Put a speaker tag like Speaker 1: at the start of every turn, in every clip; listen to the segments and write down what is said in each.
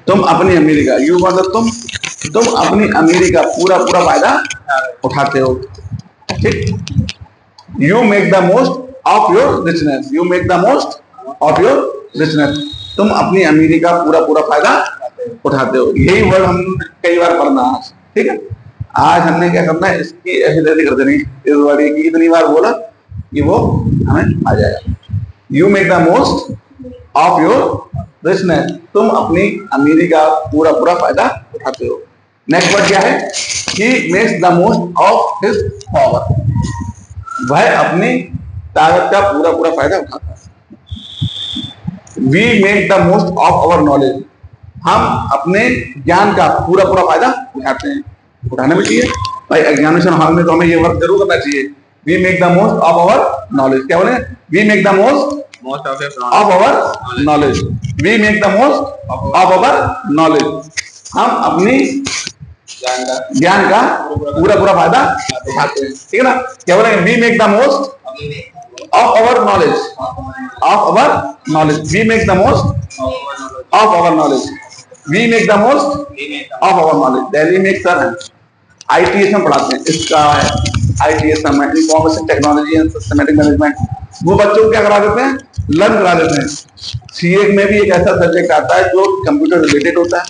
Speaker 1: तुम अपनी अमीरी का, यू मतलब तुम अपनी अमीरी का पूरा पूरा फायदा उठाते हो। ठीक, you make the most of your richness, you make the most of your richness, तुम अपनी अमीरी का पूरा पूरा फायदा उठाते हो। यही वर्ड हम कई बार पढ़ना आज। ठीक है, आज हमने क्या करना है, इसकी ऐसी कर देनी, इस वर्ड की इतनी बार बोला कि वो हमें आ जाएगा। You make the most of your richness, तुम अपनी अमीरी का पूरा पूरा फायदा उठाते हो। नेक्स्ट वर्ड क्या है, he makes the most of his power, वह अपनी ताकत का पूरा पूरा फायदा उठाता है। We make the most of our knowledge, हम अपने ज्ञान का पूरा पूरा फायदा उठाते हैं। उठाना भी चाहिए भाई, एग्जामिनेशन हॉल में तो हमें ये वर्क जरूर करना चाहिए। We make the most of our knowledge, क्या बोले, we make the most of our knowledge, we make the most of our knowledge, हम अपनी ज्ञान का पूरा पूरा फायदा उठाते हैं। ठीक है ना, क्या बोले, we make the most of our knowledge, of our knowledge, we make the most of our knowledge, we make the most of our knowledge. Delhi में एक सर है, ITS में पढ़ाते हैं, इसका है ITS में, information technology and systematic management. वो बच्चों को क्या करा देते हैं, लर्न करा देते हैं। CA में भी एक ऐसा सब्जेक्ट आता है जो कंप्यूटर रिलेटेड होता है,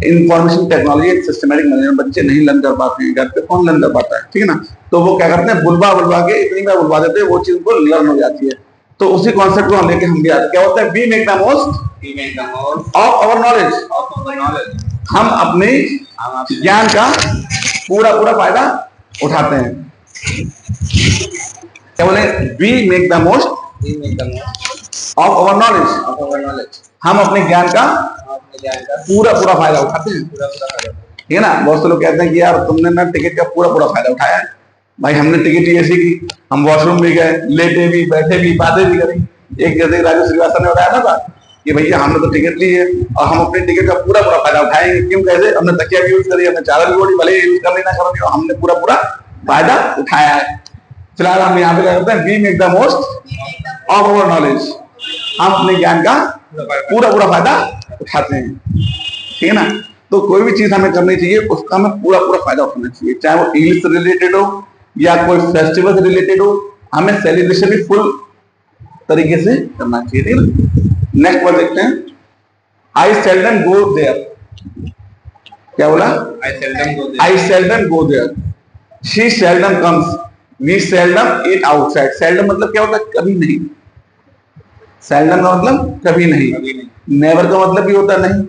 Speaker 1: information technology and systematic management. बच्चे नहीं लर्न कर पाते हैं, घर पे कौन लर्न कर पाता है। ठीक है ना, तो वो क्या करते हैं, बुलवा बुलवा के इतनी बार बुलवा देते हैं, वो चीज उनको लर्न हो जाती है। तो उसी कॉन्सेप्ट को हम लेके हम भी आते हैं। क्या होता है, we make the most of our knowledge, हम अपने ज्ञान का पूरा पूरा फायदा उठाते हैं। क्या बोले, we make the most of our knowledge, हम अपने ज्ञान का पूरा पूरा फायदा उठाते हैं। ठीक है ना, बहुत से लोग कहते हैं कि यार तुमने ना टिकट का पूरा पूरा फायदा उठाया है। भाई हमने टिकट ही ऐसी की, हम वॉशरूम भी गए, लेटे भी, बैठे भी, बातें भी करी। एक जैसे राजू श्रीवास्तव ने बताया था कि भैया हमने तो टिकट ली है और हम अपने टिकट का पूरा पूरा फायदा उठाएंगे। क्यों, कैसे, हमने तकिया भी यूज करी, हमने चादर भी ओढ़ी, भले यूज कर लेना कर रही हो, हमने पूरा पूरा फायदा उठाया है। फिलहाल हम यहाँ पे क्या करते हैं, we make the most of our knowledge, हम अपने ज्ञान का पूरा पूरा फायदा उठाते हैं। ठीक है ना, तो कोई भी चीज हमें करनी चाहिए उसका हमें पूरा पूरा फायदा उठाना चाहिए, चाहे वो इंग्लिश से रिलेटेड हो या कोई फेस्टिवल से रिलेटेड हो, हमें सेलिब्रेशन भी फुल तरीके से करना चाहिए। ठीक है, नेक्स्ट वर्ड देखते हैं, आई सेल्डम गो देयर। क्या बोला, I seldom go there, she seldom comes, we seldom eat outside. Seldom मतलब क्या होता है, कभी नहीं। सेल्डम का मतलब कभी नहीं, नेवर का मतलब भी होता है नहीं,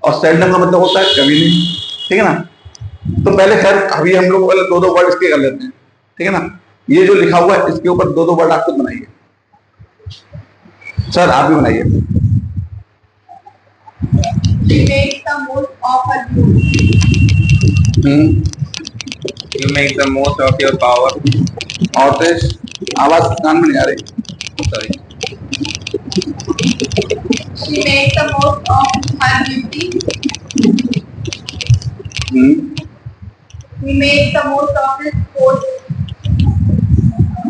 Speaker 1: और सेल्डम का मतलब होता है कभी नहीं। ठीक है ना, तो पहले खैर अभी हम लोग पहले दो दो वर्ड इसके कर लेते हैं। ठीक है ना, ये जो लिखा हुआ है इसके ऊपर दो दो वर्ड आप खुद बनाइए। सर आप भी बनाइए।
Speaker 2: You make the most of your power.
Speaker 1: और तेज आवाज कान में नहीं आ रही,
Speaker 2: Sorry.
Speaker 3: She makes the most of her beauty. He makes the most of his sports.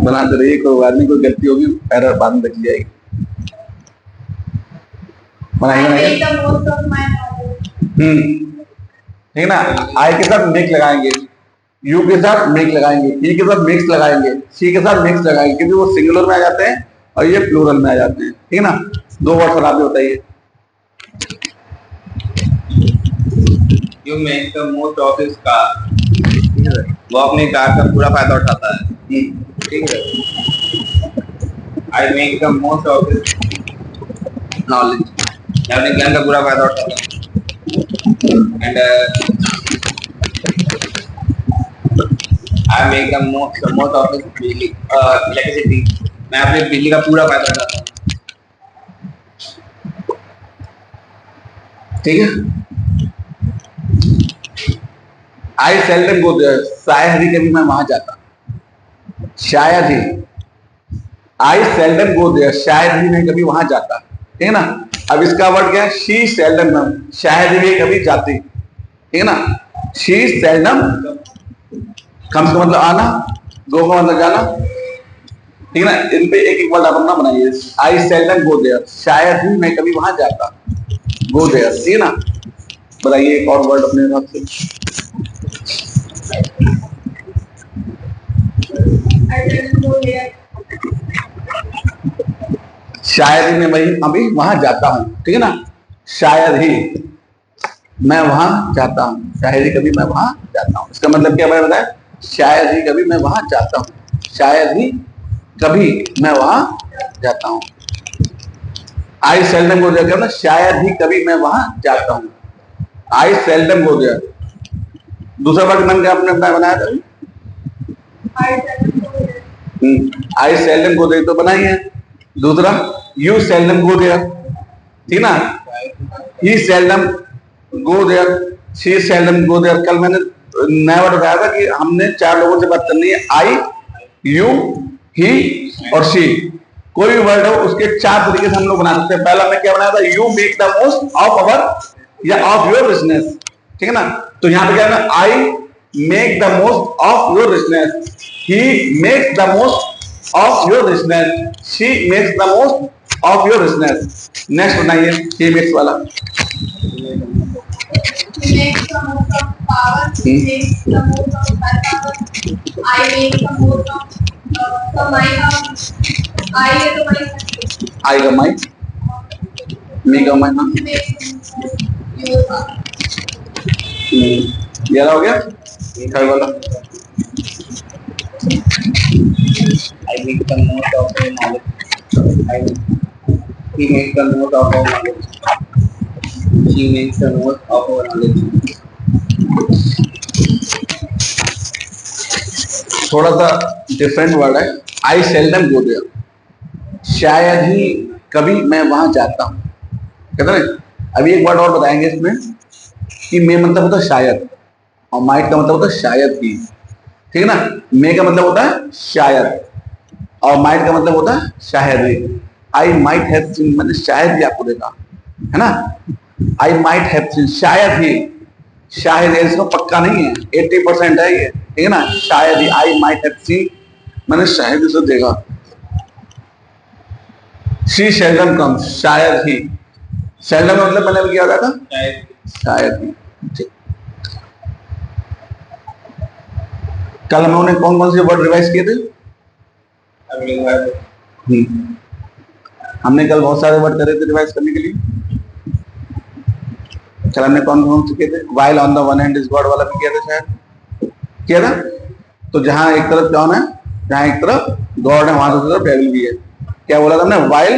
Speaker 1: बनाते रहिए, कोई बात नहीं, कोई गलती होगी एरर बाद में देख जाएगी।
Speaker 3: I make the most of my knowledge.
Speaker 1: ठीक है ना, आई के साथ मेक लगाएंगे, यू के साथ मेक लगाएंगे, ई के साथ मिक्स लगाएंगे, सी के साथ मिक्स लगाएंगे, क्योंकि वो सिंगुलर में आ जाते हैं और ये प्लूरल में आ जाते हैं। ठीक है ना, दो वर्ड सर आप भी बताइए।
Speaker 2: You make the most of his car. वो अपनी कार का पूरा फायदा उठाता है। ठीक है, I make the most of his knowledge. मैं अपने ज्ञान का पूरा फायदा उठाता हूँ। And I make the most of his बिजली electricity. मैं अपने बिजली का पूरा फायदा उठाता हूँ।
Speaker 1: ठीक है, आई सेल्डम गो देयर, शायद ही कभी मैं वहां जाता, शायद ही। आई सेल्डम गो देयर, शायद ही मैं कभी वहां जाता। ठीक है ना, अब इसका वर्ड क्या है, शी सेल्डम, शायद ही कभी जाती। ठीक है ना, शी सेल्डम, कम का मतलब आना, गो का मतलब जाना। ठीक है ना, इन पे एक एक वर्ड आप अपना बनाइए। आई सेल्डम गो देयर, शायद ही मैं कभी वहां जाता। गो देयर, ठीक है ना। बताइए एक और वर्ड अपने हिसाब से।
Speaker 3: I didn't go there.
Speaker 1: शायद ही मैं वही अभी वहां जाता हूँ, ठीक है ना। शायद ही मैं वहां जाता हूँ, शायद ही कभी मैं वहां जाता हूँ। इसका मतलब क्या मैंने बताया, शायद ही कभी मैं वहां जाता हूँ, शायद ही कभी मैं वहां जाता हूँ। आई सेल्डम गो देयर, क्या शायद ही कभी मैं वहां जाता हूँ। I seldom go there. दूसरा वर्ड मैंने आपने बनाया था,
Speaker 3: I didn't go there.
Speaker 1: I seldom go there तो बनाई है। दूसरा यू सेल्डम गो देयर, ठीक ना। He seldom go there, she seldom go there. कल मैंने नया वर्ड बताया था कि हमने 4 लोगों से बात करनी है, आई, यू, ही और शी। कोई भी वर्ड हो उसके 4 तरीके से हम लोग बना सकते हैं। पहला मैं क्या बनाया था, you make the most of अवर या ऑफ योर बिजनेस, ठीक है ना। तो यहाँ पे क्या है, I make the most of your business, he makes the most of your business, she makes the most of your business. Next बनाइए ही मेक्स वाला।
Speaker 3: He makes the most of power. He makes the most of my power. I make the most of my power. I is the my.
Speaker 1: आई का माई, मी का माई ना,
Speaker 3: He makes the most of your power.
Speaker 1: ये हो गया third वाला।
Speaker 2: I make the most of our knowledge. He makes the most of our knowledge. She makes the most of our knowledge.
Speaker 1: थोड़ा सा different word है, आई seldom go there. शायद ही कभी मैं वहां जाता हूँ, कहते ना। अभी एक वर्ड और बताएंगे इसमें कि मे मतलब होता है शायद, और माइट का मतलब होता है शायद ही, ठीक है ना। मे का मतलब होता है शायद और माइट का मतलब होता है शायद ही। आई माइट हैव सीन, मैंने शायद ही आपको देखा, है ना। आई माइट हैव सीन, शायद ही, शायद इसको पक्का नहीं है, 80% है ये, ठीक है ना। शायद ही, आई माइट हैव सीन, मैंने शायद इसे देखा। शी सेल्डम कम्स, शायद ही, सेल्डम का मतलब मैंने अभी क्या था, शायद ही, ठीक। कल हम लोगों ने कौन कौन से वर्ड रिवाइज किए थे? हमने कल बहुत सारे वर्ड करे थे रिवाइज करने के लिए। कल हमने कौन कौन से किए थे? While on the one hand is God वाला भी किया था, शायद किया था। तो जहां एक तरफ कौन है, जहां एक तरफ गॉड है, वहां दूसरी तरफ डेविल भी है। क्या बोला था हमने? While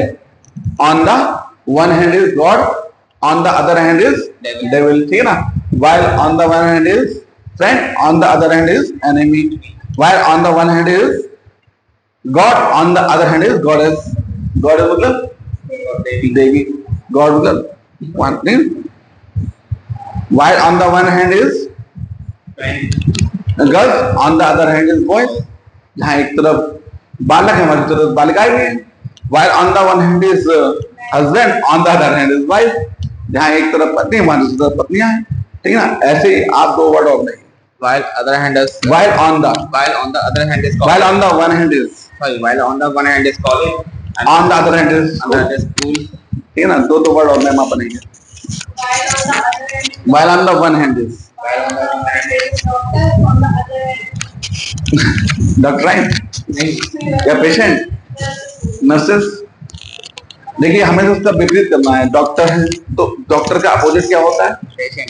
Speaker 1: on the one hand is God, on the other hand is devil, ठीक है ना। While on the one hand is friend, on the other hand is enemy. While on the one hand is God, on the other hand is goddess. Goddess मतलब देवी, God मतलब one नहीं। While on the one hand is girls, on the other hand is boys. जहाँ एक तरफ बालक है, हमारी तरफ बालिकाएं भी हैं। While on the one hand is husband, on the other hand is wife. जहाँ एक तरफ पत्नी है, हमारी दूसरी तरफ पत्नियां हैं, ठीक है ना। ऐसे ही आप 2 वर्ड और नहीं।
Speaker 2: While other hand is
Speaker 1: While on the
Speaker 2: other hand is
Speaker 1: while on the one hand is
Speaker 2: while on the one hand is college and
Speaker 1: on the other hand is
Speaker 2: other hand is school.
Speaker 1: ठीक है ना। 2 word और ma'am आप बनेंगे।
Speaker 3: While on the other hand,
Speaker 1: While on the one hand is
Speaker 3: while on the one hand is doctor, on the other hand,
Speaker 1: doctor या patient, nurses. देखिए हमें तो उसका विपरीत करना है। डॉक्टर है तो डॉक्टर का अपोजिट क्या होता है?
Speaker 2: Patient.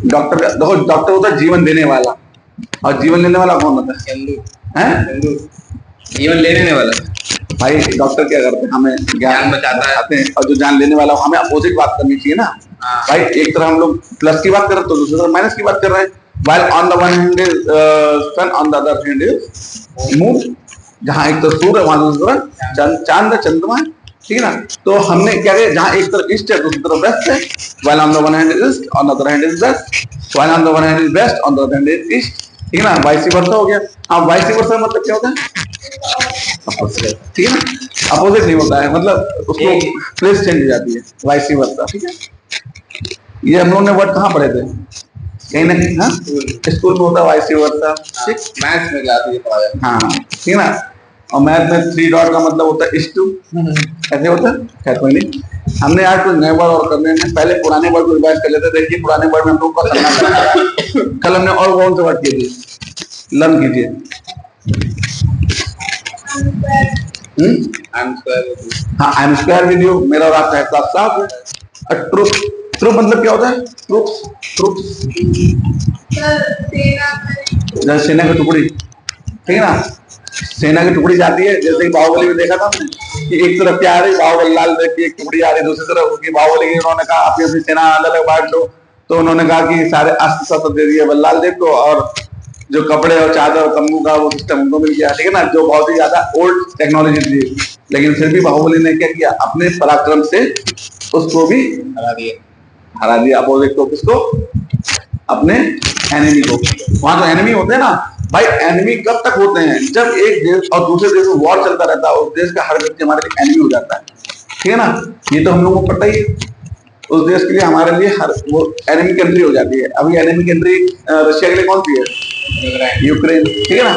Speaker 1: डॉक्टर का देखो, डॉक्टर होता है जीवन देने वाला, और जीवन लेने वाला कौन होता है?
Speaker 2: चंदू.
Speaker 1: हैं?
Speaker 2: चंदू. जीवन लेने वाला.
Speaker 1: भाई डॉक्टर क्या करते हैं? हमें
Speaker 2: जान बचाता है.
Speaker 1: हैं, और जो जान लेने वाला हमें अपोजिट बात करनी चाहिए ना।
Speaker 2: हाँ.
Speaker 1: भाई एक तरह हम लोग प्लस की बात कर रहे हैं तो दूसरी तरफ माइनस की बात कर रहे हैं। While on the one hand is sun, on the other hand is moon. जहाँ एक तरफ सूर्य है, वहां दूसरी तरफ चांद है, चंद्रमा है, ठीक है ना। तो हमने क्या किया, जहाँ एक तरफ ईस्ट है दूसरी तरफ वेस्ट है। While on the one hand is east, on the other hand is west. While on the one hand is west, on the other hand is east. ठीक है ना। वाइस वर्सा हो गया। हाँ, वाइस वर्सा मतलब क्या होता है? ठीक है ना। अपोजिट नहीं होता है, मतलब उसको प्लेस चेंज हो जाती है, वाइस वर्सा, ठीक है। ये हम लोगों ने वर्ड कहाँ पढ़े थे? कहीं ना कहीं, हाँ स्कूल में होता है वाइस वर्सा, ठीक।
Speaker 2: मैथ्स में क्लास में पढ़ाया.
Speaker 1: हाँ ठीक है ना। और मैथ में 3 डॉट का मतलब होता है इस टू, ऐसे होता है। खैर कोई नहीं, हमने आज कुछ नए वर्ड और करने में पहले पुराने वर्ड को रिवाइज कर लेते। देखिए पुराने वर्ड में हम लोग का करना है। कल हमने और कौन से वर्ड किए थे, लर्न कीजिए। हाँ, I am square with you, मेरा और आपका हिसाब साफ है। ट्रुथ, ट्रुथ मतलब क्या होता है? ट्रुथ, ट्रुथ जैसे सेना की टुकड़ी, ठीक है ना, सेना की टुकड़ी जाती है, जैसे कि बाहुबली में देखा था हमने कि एक तरफ क्या आ रही, बाहुबली लाल देख की एक टुकड़ी आ रही, दूसरी तरफ उसकी बाहुबली की, उन्होंने कहा अपनी अपनी सेना अलग अलग बांट लो, तो उन्होंने कहा कि सारे अस्त्र शस्त्र दे दिए बल्लाल देव को, और जो कपड़े और चादर और तंबू का वो सिस्टम उनको मिल गया, ठीक है ना, जो बहुत ही ज्यादा ओल्ड टेक्नोलॉजी थी। लेकिन फिर भी बाहुबली ने क्या किया, अपने पराक्रम से उसको भी हरा दिया अपोजिट को, किसको? अपने एनिमी को। वहां जो एनिमी होते हैं ना भाई, एनिमी कब तक होते हैं? जब एक देश और दूसरे देश में वॉर चलता रहता है, उस देश का हर व्यक्ति हमारे लिए एनिमी हो जाता है, ठीक है ना, ये तो हम लोगों को पता ही है। उस देश के लिए हमारे लिए हर वो एनिमी कंट्री हो जाती है। अभी एनिमी कंट्री रशिया के लिए कौन सी है? यूक्रेन, ठीक है ना।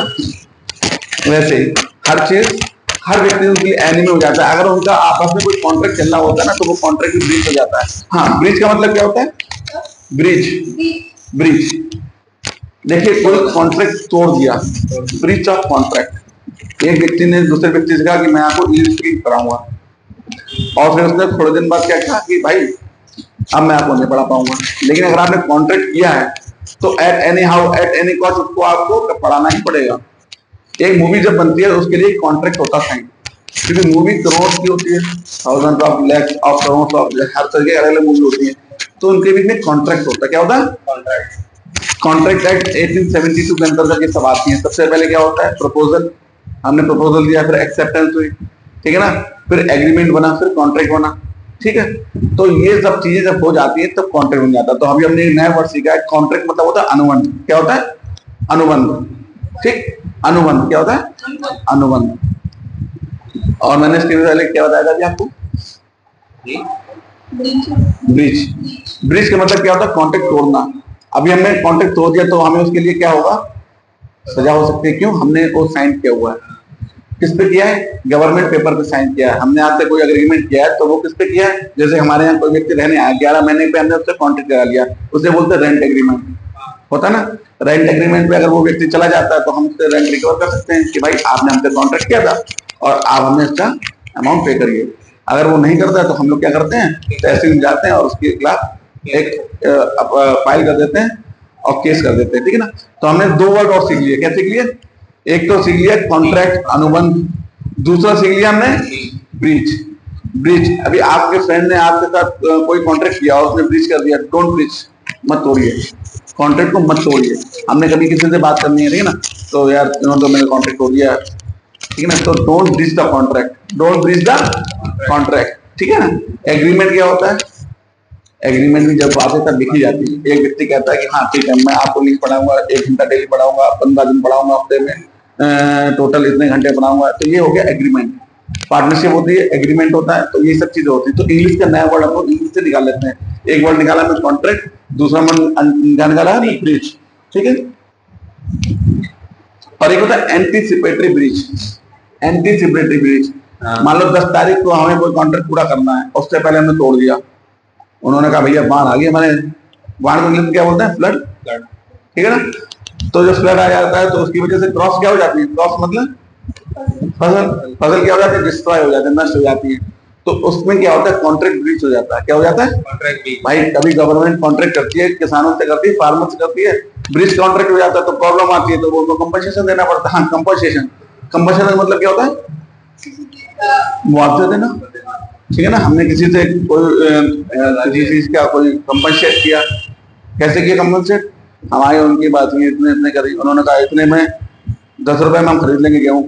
Speaker 1: वैसे ही हर चीज, हर व्यक्ति उनके लिए एनिमी हो जाता है। अगर उनका आपस में कोई कॉन्ट्रैक्ट चलना होता है ना, तो वो कॉन्ट्रैक्ट भी ब्रीच हो जाता है। हाँ, ब्रीच का मतलब क्या होता है? Breach, breach. देखिए कोई कॉन्ट्रैक्ट तोड़ दिया, ब्रीच ऑफ कॉन्ट्रैक्ट। एक व्यक्ति ने दूसरे व्यक्ति से कहा कि मैं आपको इंग्लिश की पढ़ाऊंगा, और फिर उसने थोड़े दिन बाद क्या कहा कि भाई अब मैं आपको नहीं पढ़ा पाऊंगा। लेकिन अगर आपने कॉन्ट्रैक्ट किया है तो at any how at any cost उसको आपको पढ़ाना ही पड़ेगा। एक मूवी जब बनती है उसके लिए कॉन्ट्रैक्ट होता है, क्योंकि मूवी करोड़ की होती है, thousand of lakhs of crore of her तरह की अलग अलग मूवी होती है, तो उनके बीच में कॉन्ट्रैक्ट होता है। क्या होता है? कॉन्ट्रैक्ट। कॉन्ट्रैक्ट एक्ट 1872 के अंतर्गत ये सब आती है। सबसे पहले क्या होता है? प्रपोजल, हमने प्रपोजल दिया, फिर एक्सेप्टेंस हुई, ठीक है ना, फिर एग्रीमेंट बना, फिर कॉन्ट्रैक्ट बना, ठीक है। तो ये सब चीजें जब हो जाती है तब कॉन्ट्रैक्ट बन जाता है। तो अभी हमने एक नया वर्ड सीखा है, कॉन्ट्रैक्ट मतलब होता है अनुबंध। क्या होता है? अनुबंध, ठीक। अनुबंध क्या होता है? अनुबंध। और मैंने इसके पहले क्या बताया था अभी आपको? ब्रीच। ब्रीच का मतलब क्या होता है? कॉन्ट्रैक्ट तोड़ना। अभी हमने कॉन्ट्रैक्ट तोड़ दिया तो हमें उसके लिए क्या होगा? सजा हो सकती है। क्यों? हमने वो साइन किया हुआ है। किस पे किया है? गवर्नमेंट पेपर पे साइन किया है। हमने आपसे कोई एग्रीमेंट किया है तो वो किस पे किया है? जैसे हमारे यहाँ कोई व्यक्ति रहने आया, 11 महीने पे हमने उससे कॉन्ट्रैक्ट करा लिया, उसे बोलते हैं रेंट एग्रीमेंट, होता है ना। रेंट एग्रीमेंट पे अगर वो व्यक्ति चला जाता है तो हम उससे रेंट रिकवर कर सकते हैं कि भाई आपने हमसे कॉन्ट्रैक्ट किया था और आप हमें इसका अमाउंट पे करिए। अगर वो नहीं करता है तो हम लोग क्या करते हैं? तहसील में जाते हैं और उसके खिलाफ एक फाइल कर देते हैं और केस कर देते हैं, ठीक है ना। तो हमने 2 वर्ड और सीख लिए। क्या सीख लिए? एक तो सीख लिया कॉन्ट्रैक्ट, अनुबंध, दूसरा सीख लिया हमने ब्रीच। ब्रीच, अभी आपके फ्रेंड ने आपके साथ कोई कॉन्ट्रैक्ट किया और उसने ब्रीच कर दिया, डोंट ब्रीच, मत तोड़िए कॉन्ट्रैक्ट को, मत तोड़िए। हमने कभी किसी से बात करनी है, ठीक है ना, तो यार तुमने तो मेरा कॉन्ट्रैक्ट तोड़ दिया, ठीक है ना, तो don't breach the contract, don't breach the contract, ठीक है ना। एग्रीमेंट क्या होता है? एग्रीमेंट में जब बातें तब लिखी जाती है, एक व्यक्ति कहता है कि हाँ ठीक है मैं आपको इंग्लिश पढ़ाऊंगा, 1 घंटा डेली पढ़ाऊंगा, 15 दिन पढ़ाऊंगा, हफ्ते में टोटल इतने घंटे पढ़ाऊंगा, तो ये हो गया एग्रीमेंट। पार्टनरशिप होती है, एग्रीमेंट होता है, तो ये सब चीजें होती है। तो इंग्लिश का नया वर्ड हम लोग इंग्लिश से निकाल लेते हैं। एक वर्ड निकाला मैं कॉन्ट्रैक्ट, दूसरा वर्ड निकाला है ब्रीच, ठीक है। और एक होता है एंटीसिपेटरी ब्रीच। एंटीसिपेटरी ब्रीच, मान लो 10 तारीख को हमें कोई कॉन्ट्रैक्ट पूरा करना है, उससे पहले हमने तोड़ दिया। उन्होंने कहा भैया बाढ़ आ गई, हमारे बाढ़ को इंग्लिश में क्या बोलते हैं? फ्लड, ठीक है ना। तो जब फ्लड आ जाता है तो उसकी वजह से क्रॉस क्या हो जाती है? क्रॉस मतलब फसल, फसल क्या हो जाती है? डिस्ट्रॉय हो जाती है, नष्ट हो जाती है। तो उसमें क्या होता है? कॉन्ट्रैक्ट ब्रीच हो जाता है। क्या हो जाता है?
Speaker 2: Contract breach.
Speaker 1: भाई कभी गवर्नमेंट कॉन्ट्रैक्ट करती है, किसानों से करती है, फार्मर से करती है, ब्रीच कॉन्ट्रैक्ट हो जाता है तो प्रॉब्लम आती है, तो वो उनको कंपनसेशन देना पड़ता है। हाँ, कंपनसेशन, कंपनसेशन का मतलब क्या होता है? मुआवजा देना, ठीक है ना। हमने किसी से कोई चीज का कोई कंपनसेट किया, कैसे किया कंपनसेट? हमारी उनकी बात हुई, इतने इतने करी, उन्होंने कहा इतने में 10 रुपए में हम खरीद लेंगे गेहूं,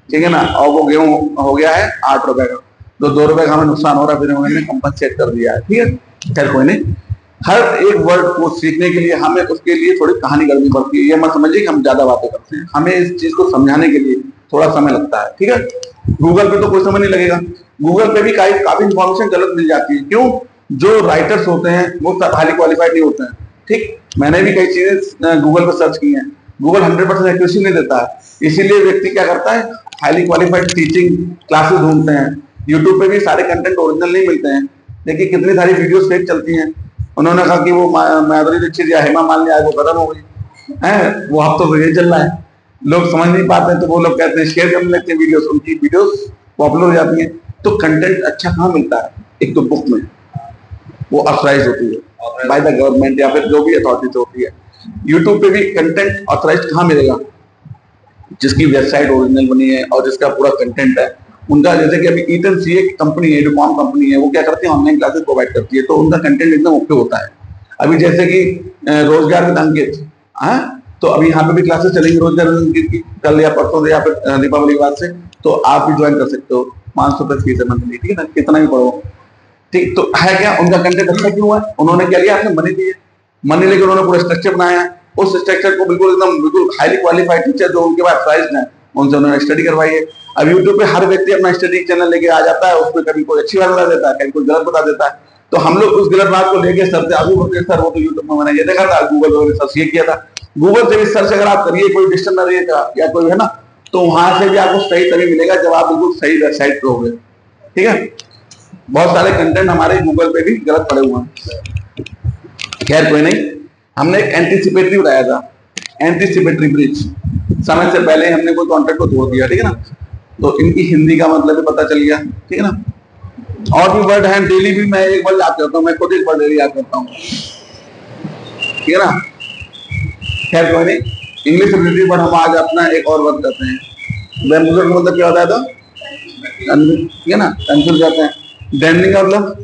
Speaker 1: ठीक है ना, और वो गेहूं हो गया है 8 रुपए का, तो 2 रुपए का हमें नुकसान हो रहा है, फिर हमने कंपनसेट कर दिया है, ठीक है। खैर कोई नहीं, हर एक वर्ड को सीखने के लिए हमें उसके लिए थोड़ी कहानी करनी पड़ती है। ये मत समझिए कि हम ज्यादा बातें करते हैं, हमें इस चीज को समझाने के लिए थोड़ा समय लगता है, ठीक है। गूगल पे तो कोई समय नहीं लगेगा, गूगल पे भी काफी इंफॉर्मेशन गलत मिल जाती है। क्यों? जो राइटर्स होते हैं वो हाईली क्वालिफाइड नहीं होते हैं, ठीक। मैंने भी कई चीजें गूगल पर सर्च की हैं, गूगल 100% एक्यूरेसी नहीं देता है, इसीलिए व्यक्ति क्या करता है? हाईली क्वालिफाइड टीचिंग क्लासेस ढूंढते हैं। यूट्यूब पे भी सारे कंटेंट ओरिजिनल नहीं मिलते हैं, देखिए कितनी सारी वीडियोस फेक चलती हैं। उन्होंने कहा कि वो माधुरी दीक्षित या हेमा मालिनी आज वो खत्म हो गई है, वो हफ्तों से ये चल रहा है, लोग समझ नहीं पाते तो वो लोग कहते हैं शेयर करने लगते हैं वीडियोस, उनकी वीडियोस पॉपुलर हो जाती है। तो कंटेंट अच्छा कहाँ मिलता है? एक तो बुक में वो ऑथराइज होती है बाय द गवर्नमेंट या फिर जो भी अथॉरिटी होती है। यूट्यूब पे भी कंटेंट ऑथराइज कहाँ मिलेगा? जिसकी वेबसाइट ओरिजिनल बनी है और जिसका पूरा कंटेंट है उनका। जैसे कि अभी ईटन सी एक कंपनी है, एडुकॉम कंपनी है, वो क्या करती है ऑनलाइन क्लासेस प्रोवाइड करती है, तो उनका कंटेंट एकदम ओके होता है। अभी जैसे कि रोजगार विद अंकित, तो अभी यहाँ पे भी क्लासेस चलेंगी रोजगार विद अंकित की, कल या परसों से या फिर दीपावली के बाद से, तो आप भी ज्वाइन कर सकते हो। 500 रुपए फीस है मंथली, ठीक है ना, कितना भी पढ़ो, ठीक। तो है क्या उनका कंटेंट अच्छा क्यों है? उन्होंने क्या लिया, आपने मनी दिए, मनी लेकर उन्होंने पूरा स्ट्रक्चर बनाया, उस स्ट्रक्चर को बिल्कुल हाईली क्वालिफाइड टीचर जो उनके पास प्राइज है उनसे उन्होंने स्टडी करवाई है। अब यूट्यूब पे हर व्यक्ति अपना स्टडी चैनल लेके आ जाता है, उसमें कभी कोई अच्छी बात बता देता है, कभी कोई गलत बता देता है, तो हम लोग उस गलत बात को लेके सर से आगे बढ़ते, सर वो तो यूट्यूब में मैंने ये देखा था, गूगल वगैरह सर्च ये किया था। गूगल से भी सर्च अगर आप करिए कोई डिक्शनरी या कोई है ना, तो वहां से भी आपको सही तभी मिलेगा जब आप बिल्कुल सही वेबसाइट पे होंगे, ठीक है। बहुत सारे कंटेंट हमारे गूगल पे भी गलत पड़े हुए हैं, खैर कोई नहीं। हमने एक एंटीसिपेटरी बनाया था, एंटीसिपेटरी ब्रिज, समय से पहले हमने कोई कॉन्ट्रैक्ट को तोड़ दिया, ठीक है ना, तो इनकी हिंदी का मतलब भी पता चल गया, ठीक है ना। और भी वर्ड हैं, डेली भी मैं एक वर्ड याद करता हूँ, मैं खुद एक वर्ड डेली याद करता हूँ, ठीक है ना, खैर कोई नहीं। इंग्लिश लिटरेचर पर हम आज अपना एक और वर्ड करते हैं, बेम्बुलर का मतलब क्या होता है? तो ठीक है ना, कंफ्यूज जाते हैं। डैंडिंग का मतलब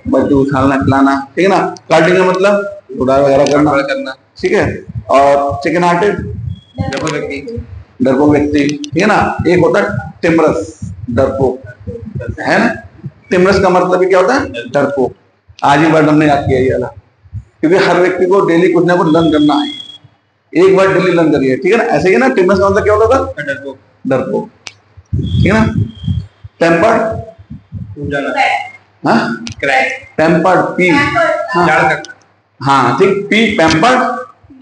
Speaker 1: बच्चे उछालना खिलाना, ठीक है ना। कार्टिंग का मतलब उड़ा वगैरह करना, ठीक है। और चिकन हार्टेड डरपोक व्यक्ति, ठीक है ना। एक होता है टिमरस, डरपोक, है ना। टिमरस का मतलब क्या होता है? डरपोक। आज ही वर्ड हमने याद किया ये वाला, क्योंकि हर व्यक्ति को डेली कुछ ना कुछ लर्न करना है, एक बार डेली लर्न करिए, ठीक है ना। ऐसे ही ना, टिमरस का मतलब क्या होता था? डरपोक, डरपोक, ठीक है ना। टेम्पर्ड, टेम्पर्ड, पी, हाँ ठीक, P pampered,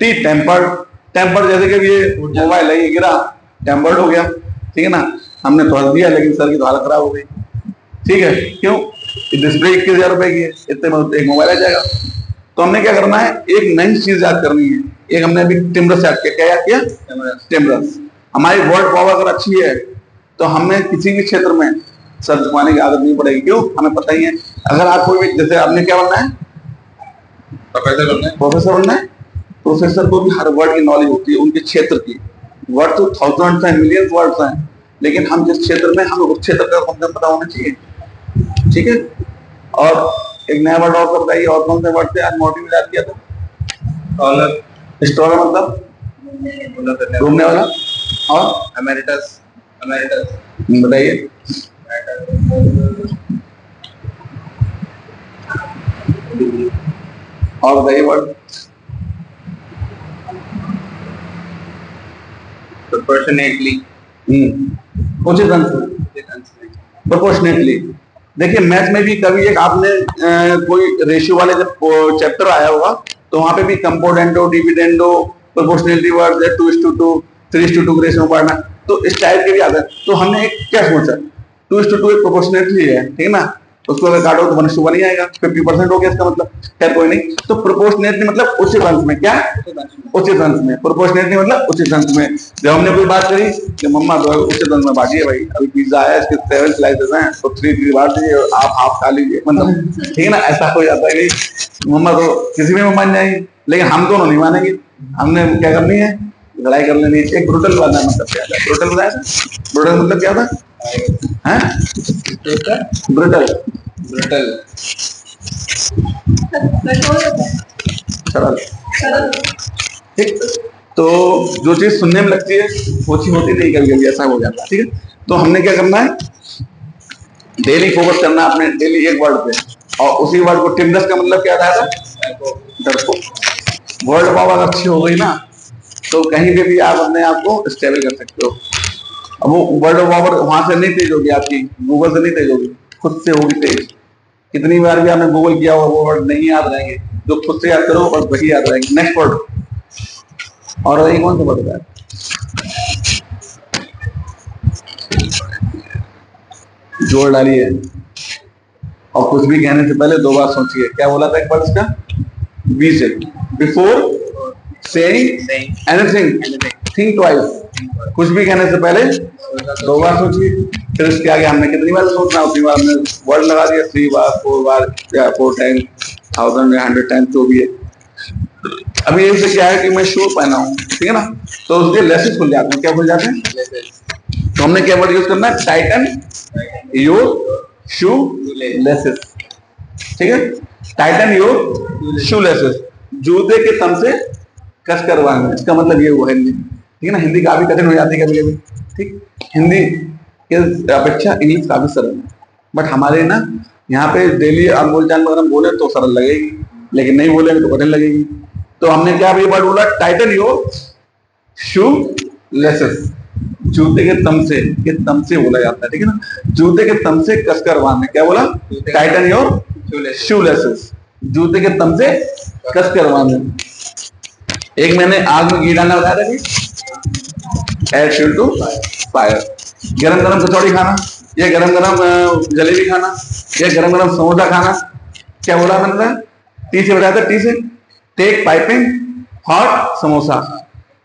Speaker 1: T tempered. Tempered जैसे कि ये मोबाइल है, ये गिरा, टेम्पर्ड हो गया, ठीक है ना। हमने तो दिया लेकिन सर की तो हालत खराब हो गई, ठीक है। क्यों? डिस्प्ले 21,000 रुपए की है, इतने में एक मोबाइल आ जाएगा। तो हमने क्या करना है, एक नई चीज याद करनी है। एक हमने अभी टिमरस याद किया, क्या याद किया? टिमरस। हमारी वर्ड पावर अगर अच्छी है तो हमें किसी भी क्षेत्र में सर झुकाने की आदत नहीं पड़ेगी। क्यों? हमें पता ही है। अगर आप कोई भी, जैसे आपने क्या बनना है? प्रोफेसर बनना है। प्रोफेसर बनना है, प्रोफेसर को भी हर वर्ड की नॉलेज होती है, उनके क्षेत्र की। वर्ड तो थाउजेंड्स हैं, मिलियंस वर्ड्स हैं, लेकिन हम जिस क्षेत्र में, हमें उस क्षेत्र का कम से कम पता होना चाहिए, ठीक है। और एक नया वर्ड और बताइए, और कौन से वर्ड से आज मॉड्यूल याद किया था? स्कॉलर। स्कॉलर मतलब घूमने वाला। और एमेरिटस, एमेरिटस बताइए। और बताइए वर्ड। प्रोपोर्शनेटली, उचित अंश में, प्रोपोर्शनेटली। देखिए मैथ में भी कभी एक आपने कोई रेशियो वाले जब चैप्टर आया होगा तो वहां पे भी कंपोनेंडो, डिविडेंडो, प्रोपोर्शनलिटी वर्ड, 2:2, 3:2 के रेशियो में पढ़ना, तो इस टाइप के भी आते हैं। तो हमने एक क्या सोचा, 2:2 एक प्रोपोर्शनेटली है, ठीक है ना, उसको अगर काटो तो 1:1 ही आएगा, 50% हो गया इसका मतलब। खैर कोई नहीं। तो प्रोपोर्शनेटली मतलब उचित अंश में, क्या? उचित अंश में। प्रोपोर्शनेटली मतलब उचित अंश में। जब हमने कोई बात करी कि मम्मा तो उचित अंश में बांटिए भाई, अभी पिज्जा आया, इसके 7 स्लाइसेस हैं, तो 3 बांट दीजिए, आप हाफ खा लीजिए, मतलब ठीक है ना। ऐसा हो जाता है कि मम्मा तो किसी में मान जाएंगे, लेकिन हम दोनों नहीं मानेंगे। हमने क्या करनी है, लड़ाई कर लेनी है। एक ब्रूटल वाला मतलब क्या था? ब्रूटल बताया था? ब्रूटल मतलब क्या था? ब्रूटल, ब्रूटल सरल, ठीक। तो जो चीज सुनने में लगती है वो चीज होती नहीं, कभी कभी ऐसा हो जाता है, ठीक है। तो हमने क्या करना है, डेली फोकस करना है अपने डेली एक वर्ड पे, और उसी वर्ड को, टिमरस का मतलब क्या था? डरपोक। वर्ड पावर अच्छी हो गई ना तो कहीं पे भी आप अपने आप को स्टेबल कर सकते हो। अब वो वर्ड पावर वहां से नहीं तेज होगी आपकी, गूगल से नहीं तेज होगी, खुद से होगी तेज। कितनी बार भी आपने गूगल किया हुआ वो वर्ड नहीं याद रहेंगे, जो खुद से याद करो बस वही याद रहेंगे। Next word. और वही कौन सा वर्ड है? जोड़ डालिए, और कुछ भी कहने से पहले 2 बार सोचिए। क्या बोला था एक बार इसका? बी से, before saying anything think twice. कुछ भी कहने से पहले 2 बार सोचिए। फिर उसके आगे हमने कितनी बार सोचना, उतनी बार हमने वर्ड लगा दिया, 3 बार 4 बार या 4 टाइम 1000 या 100 टाइम जो भी है। अभी इनसे क्या है कि मैं शू पहना हूँ, ठीक है ना, तो उसके लेसेस खुल जाते हैं। क्या खुल जाते हैं? तो हमने क्या वर्ड यूज करना है? Titan your shoe laces. ठीक है, टाइटन योर शू लेसेस, जूते के तम से कस करवाना। इसका मतलब ये हुआ हिंदी, ठीक है ना। हिंदी काफी कठिन हो जाती है कभी कभी, ठीक। हिंदी के अपेक्षा इंग्लिश काफी सरल है, बट हमारे ना यहाँ पे डेली आप बोलचाल में अगर हम बोले तो सरल लगेगी, लेकिन नहीं बोलेंगे तो कठिन लगेगी। तो हमने क्या भी वर्ड बोला? टाइटन योर शू लेसेस, जूते के तम से, ये तम से बोला जाता है, ठीक है ना। जूते के तम से कसकर बांधने। क्या बोला? टाइटन योर शू लेसेस, जूते के तम से कसकर बांधने। एक मैंने आग में घी डालना बताया था कि एड फ्यूल टू फायर। गरम गरम कचौड़ी खाना, या गरम गरम जलेबी खाना, या गरम गरम समोसा खाना। क्या बोला मैंने? टी से बताया था, टी से take piping hot samosa,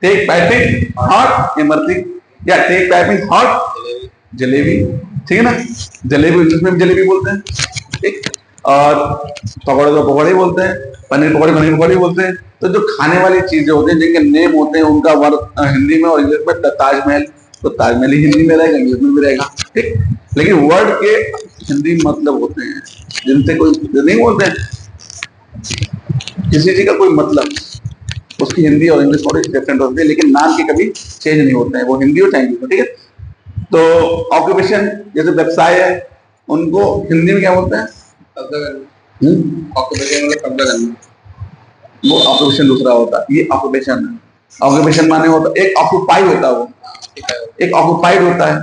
Speaker 1: take piping hot imarti, या टेक पाइपिंग हॉट जलेबी, ठीक है ना। जलेबी इंग्लिश में भी जलेबी बोलते हैं, ठीक। और पकौड़े को पकौड़े बोलते हैं, पनीर पकौड़े पनीर पकौड़े बोलते हैं। तो जो खाने वाली चीजें होती हैं जिनके नेम होते हैं उनका वर्ड हिंदी में और इंग्लिश में, ताजमहल तो ताजमहल ही हिंदी में रहेगा, इंग्लिश में भी रहेगा, ठीक। लेकिन वर्ड के हिंदी मतलब होते हैं जिनसे कोई नहीं बोलते हैं किसी चीज का कोई मतलब, उसकी हिंदी और इंग्लिश थोड़ी डिफरेंट होती है, लेकिन नाम के कभी चेंज नहीं होते हैं, वो हिंदी और चाहे इंग्लिश, ठीक है। तो ऑक्यूपेशन जैसे व्यवसाय है, उनको हिंदी में क्या बोलते हैं?
Speaker 2: ऑक्यूपेशन मतलब कब्जा करना।
Speaker 1: वो ऑक्यूपेशन दूसरा होता है, ये ऑक्यूपेशन है। ऑक्यूपेशन माने होता है एक ऑक्यूपाई होता है, वो एक ऑक्यूपाइड होता है।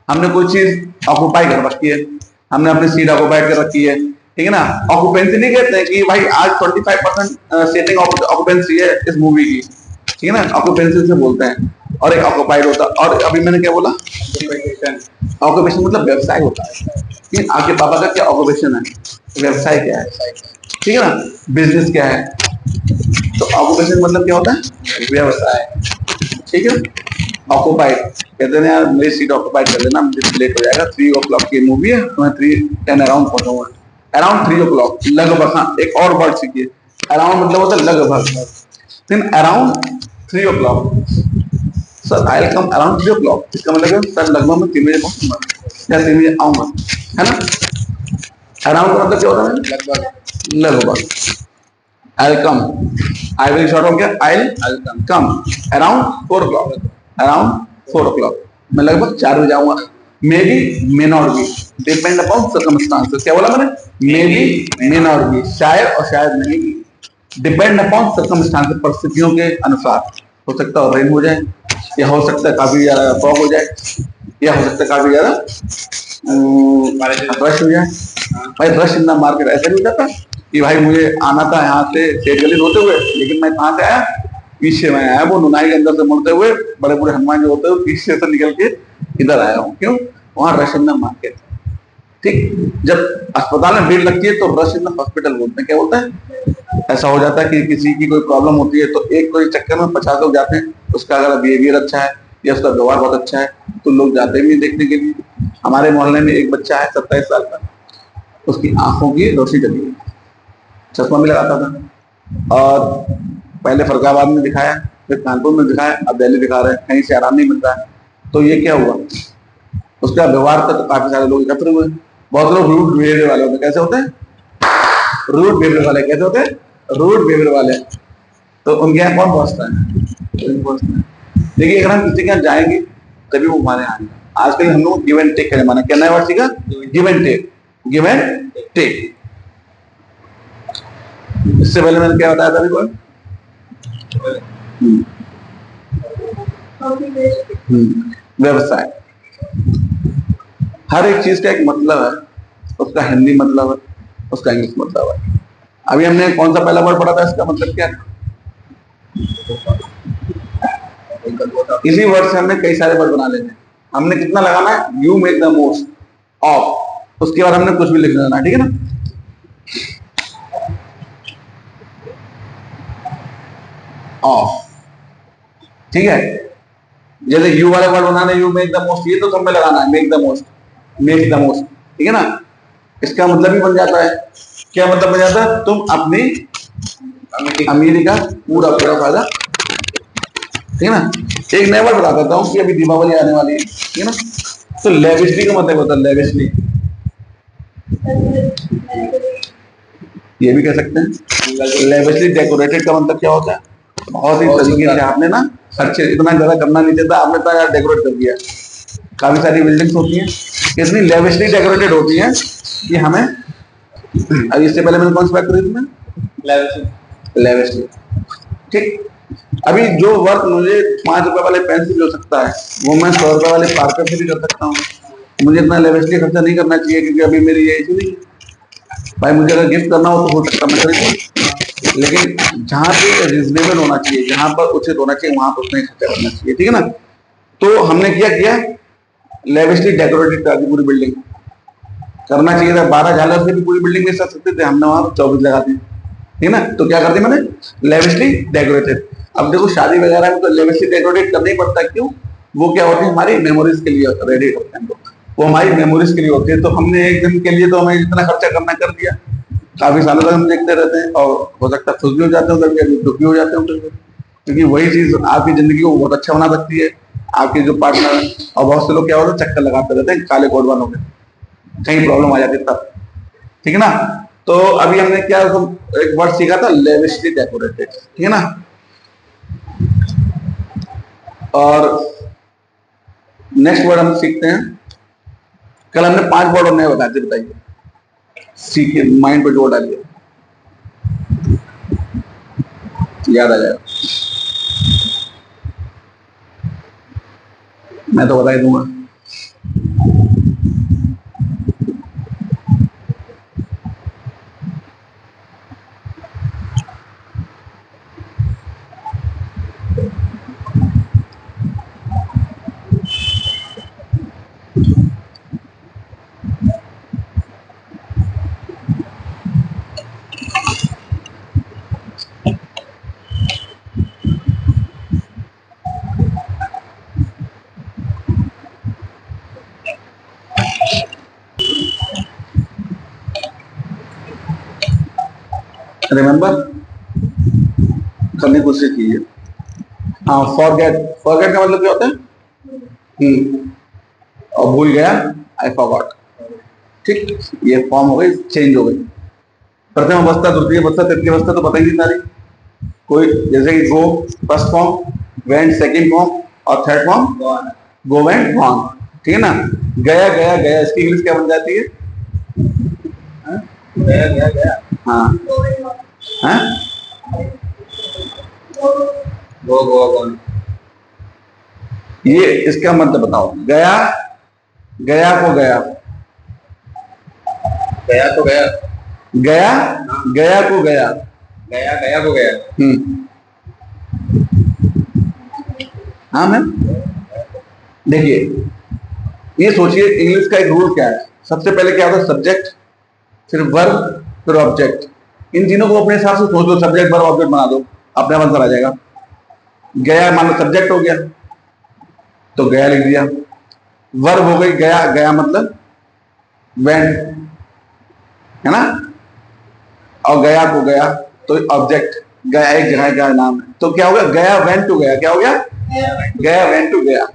Speaker 1: हमने कोई चीज ऑक्यूपाई कर रखी है, हमने अपनी सीट ऑक्यूपाइड कर रखी है, ठीक है ना। ऑक्यूपेंसी नहीं कहते हैं कि भाई आज 25% सीटिंग ऑक्यूपेंसी है इस मूवी की, ठीक है ना, ऑक्यूपेंसी से बोलते हैं। और एक ऑक्यूपाइड होता है। और अभी मैंने क्या बोला? ऑक्यूपेशन मतलब व्यवसाय होता है कि आपके पापा का क्या ऑक्यूपेशन है, व्यवसाय क्या है, ठीक है ना, बिजनेस क्या है। तो ऑक्यूपेशन मतलब क्या होता है? व्यवसाय, ठीक है। ऑक्यूपाइड कहते हैं यार मेरी सीट ऑक्यूपाइड कर देना, मुझे लेट हो जाएगा, 3 o'clock की मूवी है, मैं 3:10 अराउंड पहुंचूंगा, अराउंड 3 o'clock, लगभग। हाँ, एक और वर्ड सीखिए, अराउंड मतलब होता है लगभग। Then around 3 o'clock, sir I will come around 3 o'clock, इसका मतलब है सर लगभग मैं 3 बजे पहुंचूंगा या 3 बजे आऊंगा, है ना। अराउंड का मतलब क्या होता है? लगभग, लगभग। आई will come, I will short हो गया, आई will come around 4 o'clock, around 4 o'clock, मैं लगभग 4 बजे आऊंगा। May be, may not be, depend upon circumstances. क्या बोला मैंने? May be, may not be, शायद और शायद नहीं भी, डिपेंड अपॉन सर्कमस्टांसेस, परिस्थितियों के अनुसार। हो सकता है रेन हो जाए, या हो सकता है काफी ज्यादा फॉग हो जाए, या हो सकता है काफी ज्यादा रश हो जाए। भाई रश इन द मार्केट ऐसा नहीं हो जाता कि भाई मुझे आना था यहाँ से सेठ गली होते हुए, लेकिन मैं कहाँ से आया? पीछे मैं आया, वो नुनाई के अंदर से मुड़ते हुए, बड़े बड़े हनुमान जो होते हुए पीछे से निकल के इधर आया हूँ। क्यों? वहां रश इन द मार्केट, ठीक। जब अस्पताल में भीड़ लगती है तो रश इन द हॉस्पिटल बोलते हैं। क्या बोलते हैं? ऐसा हो जाता है कि किसी की कोई प्रॉब्लम होती है तो एक कोई चक्कर में 50 लोग जाते हैं, उसका अगर बिहेवियर अच्छा है या उसका व्यवहार बहुत अच्छा है तो लोग जाते भी देखने के लिए। हमारे मोहल्ले में एक बच्चा है 27 साल का, उसकी आंखों की रोशनी चली गई, चश्मा भी लगाता था, और पहले फरकाबाद में दिखाया, फिर कानपुर में दिखाया, अब दिल्ली दिखा रहे हैं, कहीं से आराम नहीं मिलता है। तो ये क्या हुआ? उसका व्यवहार का तो काफी सारे लोग एकत्र हुए। बहुत लोग रूड बिहेवियर वाले होते हैं। कैसे होते हैं? रूड बिहेवियर वाले। कैसे होते हैं? रूड बिहेवियर वाले। तो उनके यहाँ कौन पहुंचता है? देखिए अगर हम किसी के यहाँ जाएंगे तभी वो हमारे यहाँ आएंगे। आजकल हम लोग गिव एंड टेक का जमाना, क्या नया वर्ड सीखा? Give and take, give and take. इससे पहले मैंने क्या बताया था? अभी व्यवसाय, हर एक चीज का एक मतलब है, उसका हिंदी मतलब है, उसका इंग्लिश मतलब है। अभी हमने कौन सा पहला वर्ड पढ़ा था, इसका मतलब क्या है? इसी वर्ड से हमने कई सारे वर्ड बना लेते हैं। हमने कितना लगाना है? You make the most of, उसके बाद हमने कुछ भी लिख देना, ठीक है ना। ऑफ, ठीक है। जैसे यू वाले word banana, you make the most, ये तो सब में लगाना है, make the most, make the most, ठीक है ना। इसका मतलब भी बन जाता है, क्या मतलब बन जाता है, तुम अपनी अमीरी का पूरा पूरा फायदा, ठीक है ना। एक नया वर्ड बता देता हूँ कि अभी दीपावली आने वाली है, ठीक है ना। तो लेविशली का मतलब होता है लेविशली, ये भी कह सकते हैं। लेविशली डेकोरेटेड का मतलब क्या होता है, बहुत ही तरीके से आपने ना खर्चे इतना ज्यादा करना नहीं चाहता, आपने तो यार डेकोरेट कर दिया। काफी सारी बिल्डिंग्स होती हैं इतनी लेविशली डेकोरेटेड होती हैं कि हमें, अब इससे पहले मैंने कौन सी बात करी थी, मैं लेविशली, ठीक। अभी जो वर्क मुझे 5 रुपए वाले पेन से भी हो सकता है, वो मैं 100 रुपए वाले पार्कर से भी कर सकता हूँ। मुझे इतना लेविशली खर्चा नहीं करना चाहिए, क्योंकि अभी मेरी ये इशू नहीं है। भाई मुझे अगर गिफ्ट करना हो तो हो सकता है मैं खरीद, लेकिन जहाँ पे रिजनेबल होना चाहिए, जहाँ पर उचित होना चाहिए, वहां पर उतना ही खर्चा करना चाहिए, ठीक है ना। तो हमने क्या किया, लेविशली डेकोरेटेड कर दी पूरी बिल्डिंग। करना चाहिए था 12 झालर से भी पूरी बिल्डिंग में सज सकते थे, हमने वहां 24 लगा दी, ठीक है ना। तो क्या कर दिया मैंने, लेविशली डेकोरेटेड। अब देखो शादी वगैरह में तो लेविशली डेकोरेट करना ही पड़ता है, क्यों, वो क्या होती है, हमारी मेमोरीज के लिए रेडी होते हैं, वो हमारी मेमोरीज के लिए होती है। तो हमने एक दिन के लिए तो हमें इतना खर्चा करना कर दिया, काफी सालों तक हम देखते रहते हैं, और हो सकता है खुश भी हो जाते हैं, कभी दुखी हो जाते हैं, क्योंकि वही चीज आपकी जिंदगी को बहुत अच्छा बना सकती है, आपके जो पार्टनर है। और बहुत से लोग क्या होता है, चक्कर लगाते रहते हैं काले कोट वालों के, कहीं प्रॉब्लम आ जाती है तब, ठीक है ना। तो अभी हमने क्या एक वर्ड सीखा था, लेविशली डेकोरेटेड, ठीक है ना। और नेक्स्ट वर्ड हम सीखते हैं, कल हमने 5 वर्ड और नए बताए थे, बताइए, सीखिए, माइंड पे जोर डालिए, याद आ जाएगा। मैं तो बता ही दूंगा। रिमेंबर करने की कोशिश कीजिए। हाँ, फॉरगेट, फॉरगेट का मतलब क्या होता है, और भूल गया, आई फॉरगॉट, ठीक। ये फॉर्म हो गई, चेंज हो गई। प्रथम अवस्था, द्वितीय अवस्था, तृतीय अवस्था तो पता ही नहीं सारी, कोई जैसे कि go first form, went second form, और third form go went gone, ठीक है ना। गया गया गया, इसकी इंग्लिश क्या बन जाती है,
Speaker 2: गया गया गया,
Speaker 1: हाँ हाँ,
Speaker 2: गो गो गॉन,
Speaker 1: ये इसका मतलब बताओ। गया, गया को गया,
Speaker 2: गया तो गया,
Speaker 1: गया गया को गया,
Speaker 2: गया गया को गया,
Speaker 1: हाँ मैम। देखिए, ये सोचिए इंग्लिश का एक रूल क्या है, सबसे पहले क्या होता है, सब्जेक्ट, फिर वर्ब, फिर ऑब्जेक्ट। इन तीनों को अपने हिसाब से सोच लो, सब्जेक्ट वर्ब ऑब्जेक्ट बना दो, अपने आंसर आ जाएगा। गया मान लो सब्जेक्ट हो गया, तो गया लिख दिया। वर्ब हो गई गया, गया मतलब वेंट, है ना। और गया को गया, तो ऑब्जेक्ट, गया एक जगह का नाम है, तो क्या हो गया, गया वेंट टू गया, क्या हो गया, गया वेंट टू गया,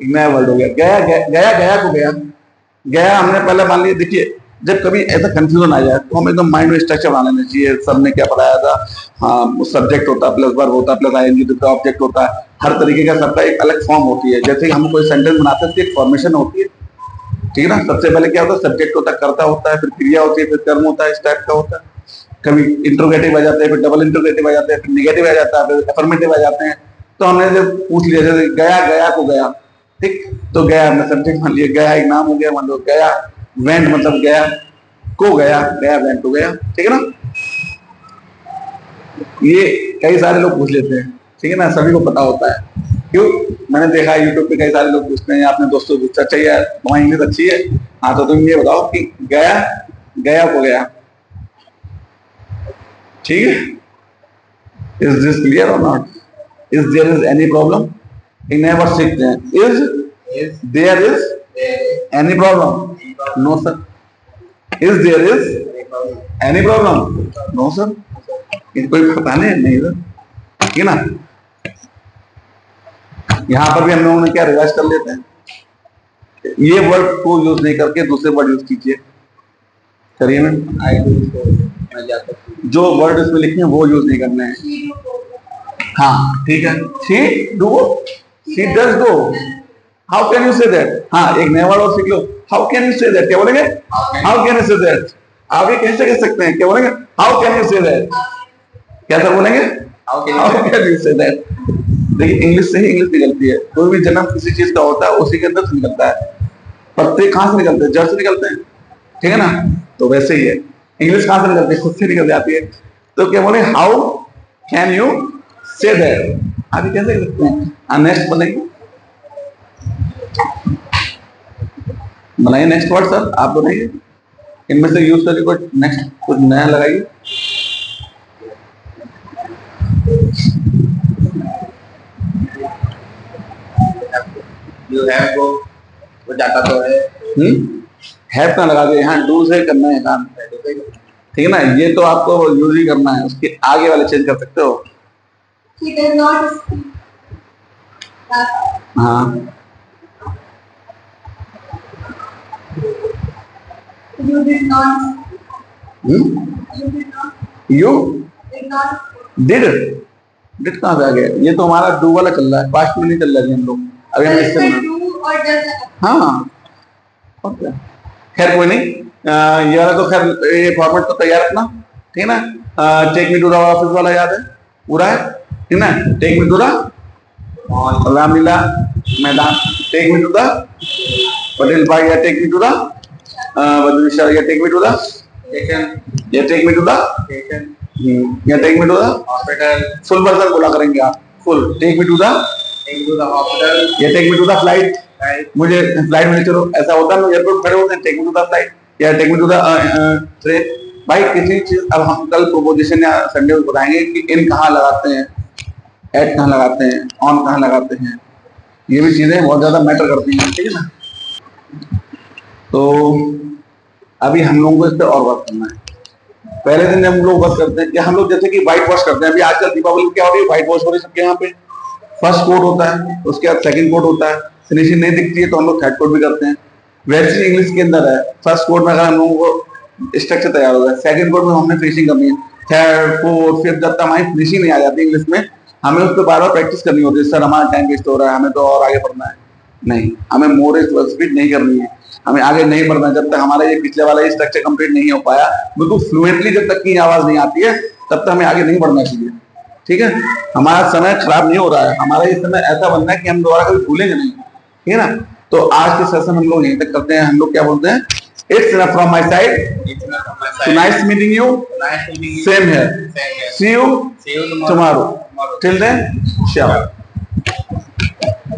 Speaker 1: एक नया वर्ड हो गया। गया गया गया को गया, गया हमने पहले मान लिया। देखिए, जब कभी ऐसा कंफ्यूजन आ जाए तो हम एकदम माइंड में स्ट्रक्चर बना लेना चाहिए। सबने क्या पढ़ाया था, हाँ, सब्जेक्ट होता है, प्लस वर्ब होता है, प्लस आईएनजी का ऑब्जेक्ट होता है, हर तरीके का सबका एक अलग फॉर्म होती है। जैसे हम कोई सेंटेंस बनाते हैं तो एक फॉर्मेशन होती है, ठीक है ना। सबसे पहले क्या होता है, सब्जेक्ट होता है, कर्ता होता है, फिर क्रिया होती है, फिर कर्म होता है, इस टाइप का होता है। कभी इंट्रोगेटिव आ जाते हैं, फिर डबल इंट्रोगेटिव आ जाते हैं, फिर निगेटिव आ जाता है, फिर अफर्मेटिव आ जाते हैं। तो हमने जब पूछ लिया, जैसे गया गया को गया, ठीक, तो गया हमने सब्जेक्ट मान लिया, गया एक नाम हो गया, मान लो गया। वेंट मतलब गया को गया, गया वेंट हो गया, ठीक है ना। ये कई सारे लोग पूछ लेते हैं, ठीक है ना, सभी को पता होता है क्यों? मैंने देखा यूट्यूब पे कई सारे लोग पूछते हैं, अपने दोस्तों से पूछते हैं, अच्छा यार तुम्हारी इंग्लिश अच्छी है, हाँ तो तुम ये बताओ कि गया गया को गया, ठीक है? इज दिस क्लियर और not? Is there is any problem? इन नेवर सीखते हैं, is there is any problem? No sir. Is there is any problem? No sir. कोई पता नहीं सर, ठीक है ना? यहां पर भी हम लोगों ने क्या रिवाइज कर लेते हैं, ये वर्ड को यूज नहीं करके दूसरे वर्ड यूज कीजिए, करिए ना.
Speaker 2: आई डू सो, मैं जाता हूं.
Speaker 1: जो वर्ड इसमें लिखे हैं वो यूज नहीं करने हैं.
Speaker 3: She do go.
Speaker 1: हाँ ठीक है. She do, she does go. How can you say that? हाँ एक नया वर्ड और सीख लो. How can you say that? क्या बोलेंगे? How can you say that? आप ये कैसे कह सकते हैं? क्या बोलेंगे? How can you say that? कैसा बोलेंगे?
Speaker 2: How
Speaker 1: can you say that? देखिए इंग्लिश से ही इंग्लिश निकलती है. कोई भी जन्म किसी चीज का होता है उसी के अंदर से निकलता है. पत्ते कहां से निकलते हैं? जड़ से निकलते हैं, ठीक है ना? तो वैसे ही है, इंग्लिश कहां से निकलती है? खुद से निकल जाती है. तो क्या बोले? How can you say that? आगे कैसे कह सकते हैं? नेक्स्ट बनाइए नेक्स्ट वर्ड. सर आप बनाइए, इनमें से यूज करके कुछ नेक्स्ट कुछ नया लगाइए.
Speaker 2: यू हैव गो, वो जाता तो है.
Speaker 1: हैव ना लगा दिए, यहाँ डू से करना है काम, ठीक है ना? ये तो आपको यूज ही करना है, उसके आगे वाले चेंज कर सकते हो.
Speaker 3: He does not speak.
Speaker 1: हाँ
Speaker 3: You did not. You did not.
Speaker 1: You
Speaker 3: Did not.
Speaker 1: Did कहाँ से आ गया? ये तो हमारा डू वाला चल रहा है, पास्ट में नहीं चल रहा है हम लोग अभी. हम इससे
Speaker 3: इसमें do और does है.
Speaker 1: हाँ ओके, खैर कोई नहीं. ये वाला तो खैर ये फॉर्मेट तो तैयार रखना, ठीक है ना? Take me to the office वाला याद है पूरा है, ठीक ना? Take me to the Ramlila Maidan, take me to the Patel park, या take me to the Vishal, या take me to the
Speaker 2: station,
Speaker 1: या take me to the
Speaker 2: station,
Speaker 1: या take me to the
Speaker 2: hospital,
Speaker 1: full version बोला करेंगे आप. Full take me to the,
Speaker 2: take to the hospital,
Speaker 1: या take me to the flight.
Speaker 2: Right.
Speaker 1: मुझे flight में चलो, ऐसा होता है ना एयरपोर्ट खड़े होते हैं, take me to the flight या take me to the train. भाई किसी चीज, अब हम कल प्रोपोजिशन या संडे को बताएंगे कि इन कहाँ लगाते हैं, एट कहाँ लगाते हैं, ऑन कहाँ लगाते हैं. ये भी चीजें बहुत ज्यादा मैटर करती हैं, ठीक है ना? तो अभी हम लोगों को इस पर और बात करना है. पहले दिन हम लोग बात करते हैं कि हम लोग जैसे कि व्हाइट वॉश करते हैं. अभी आजकल दीपावली क्या हो रही है? व्हाइट वॉश हो रही है सबके यहाँ पे. फर्स्ट कोट होता है, उसके बाद सेकंड कोट होता है. फिनिशिंग नहीं दिखती है तो हम लोग थर्ड कोट भी करते हैं. वैसे इंग्लिश के अंदर है, फर्स्ट कोट में अगर हम लोगों को स्ट्रक्चर तैयार हो गया, सेकंड कोट में हमने फिनिशिंग करनी है, थर्ड फोर्थ फिफ्थ, जब तक हमारी फिनिशिंग नहीं आ जाती इंग्लिश में, हमें उस पर बार बार प्रैक्टिस करनी होती है. सर हमारा टाइम वेस्ट हो रहा है, हमें तो और आगे बढ़ना है. नहीं, हमें मोर स्पीड नहीं करनी है, हमें आगे नहीं बढ़ना जब तक हमारा ये पिछले वाला ये स्ट्रक्चर कंप्लीट नहीं हो पाया. बिल्कुल फ्लुएंटली जब तक की आवाज नहीं आती है तब तक हमें आगे नहीं बढ़ना चाहिए, ठीक है? हमारा समय खराब नहीं हो रहा है, हमारा ये समय ऐसा बनना है कि हम दोबारा कभी भूलेंगे नहीं, ठीक है ना? तो आज के सेशन हम लोग यहीं तक करते हैं. हम लोग क्या बोलते हैं? It's enough from my side,
Speaker 2: it's
Speaker 1: nice meeting you,
Speaker 2: nice meeting you,
Speaker 1: same here,
Speaker 2: same here,
Speaker 1: see you
Speaker 2: see you
Speaker 1: tomorrow. Till then, ciao.